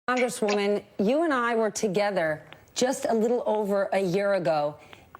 Congresswoman, you and I were together just a little over a year ago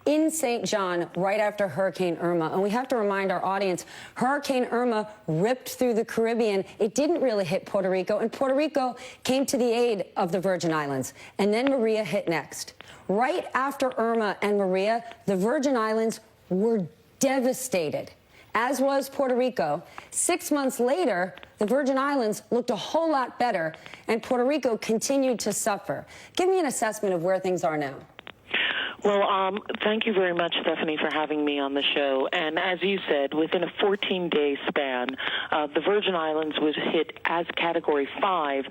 in St. John right after Hurricane Irma. And we have to remind our audience, Hurricane Irma ripped through the Caribbean. It didn't really hit Puerto Rico, and Puerto Rico came to the aid of the Virgin Islands. And then Maria hit next. Right after Irma and Maria, the Virgin Islands were devastated, as was Puerto Rico. 6 months later, the Virgin Islands looked a whole lot better, and Puerto Rico continued to suffer. Give me an assessment of where things are now. Well, thank you very much, Stephanie, for having me on the show. And as you said, within a 14-day span, the Virgin Islands was hit as Category 5.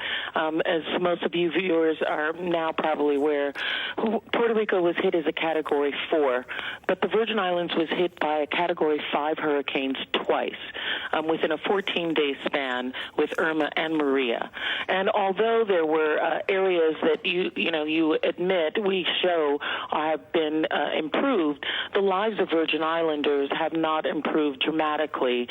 As most of you viewers are now probably aware, Puerto Rico was hit as a Category 4. But the Virgin Islands was hit by a Category 5 hurricanes twice within a 14-day span with Irma and Maria. And although there were areas that you admit we show have been improved, the lives of Virgin Islanders have not improved dramatically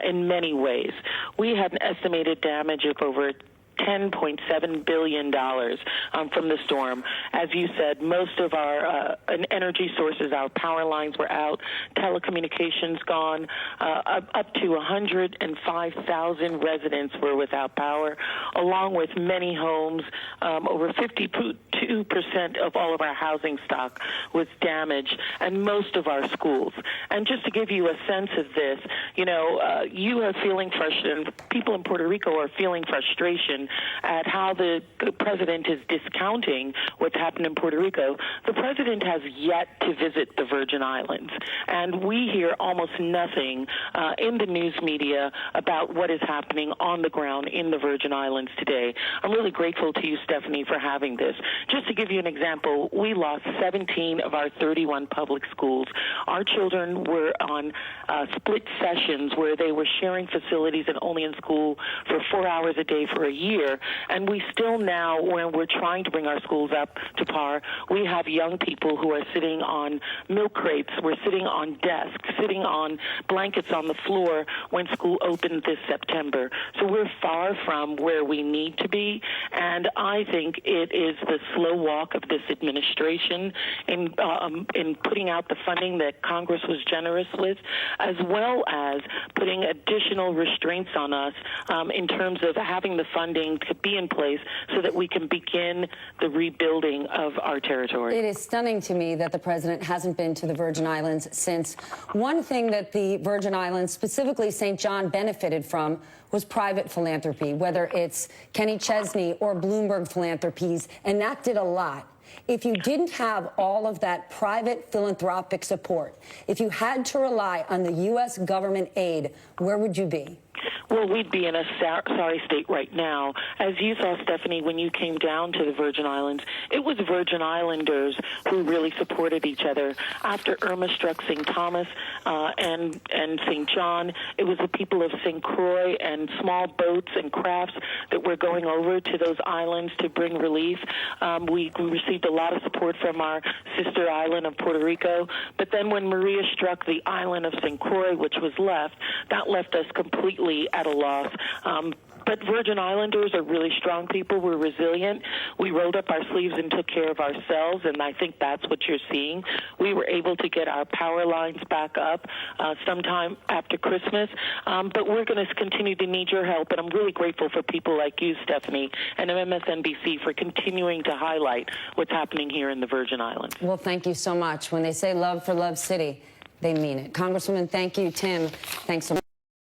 in many ways. We had an estimated damage of over $10.7 billion from the storm. As you said, most of our energy sources, our power lines were out, telecommunications gone, up to 105,000 residents were without power, along with many homes. Over 52% of all of our housing stock was damaged, and most of our schools. And just to give you a sense of this, you are feeling frustrated, people in Puerto Rico are feeling frustration at how the president is discounting what's happened in Puerto Rico. The president has yet to visit the Virgin Islands, and we hear almost nothing in the news media about what is happening on the ground in the Virgin Islands today. I'm really grateful to you, Stephanie, for having this. Just to give you an example, we lost 17 of our 31 public schools. Our children were on split sessions where they were sharing facilities and only in school for 4 hours a day for a year. And we still now, when we're trying to bring our schools up to par, we have young people who are sitting on milk crates. We're sitting on desks, sitting on blankets on the floor when school opened this September. So we're far from where we need to be. And I think it is the slow walk of this administration in putting out the funding that Congress was generous with, as well as putting additional restraints on us in terms of having the funding to be in place so that we can begin the rebuilding of our territory. It is stunning to me that the president hasn't been to the Virgin Islands since. One thing that the Virgin Islands, specifically St. John, benefited from was private philanthropy, whether it's Kenny Chesney or Bloomberg Philanthropies, and that did a lot. If you didn't have all of that private philanthropic support, if you had to rely on the U.S. government aid, where would you be? Well, we'd be in a sorry state right now. As you saw, Stephanie, when you came down to the Virgin Islands, it was Virgin Islanders who really supported each other. After Irma struck St. Thomas and St. John, it was the people of St. Croix and small boats and crafts that were going over to those islands to bring relief. We received a lot of support from our sister island of Puerto Rico. But then when Maria struck the island of St. Croix, which was left, that left us completely at a loss. But Virgin Islanders are really strong people. We're resilient. We rolled up our sleeves and took care of ourselves, and I think that's what you're seeing. We were able to get our power lines back up sometime after Christmas, but we're going to continue to need your help, and I'm really grateful for people like you, Stephanie, and MSNBC for continuing to highlight what's happening here in the Virgin Islands. Well, thank you so much. When they say love for Love City, they mean it. Congresswoman, thank you. Tim, thanks so much.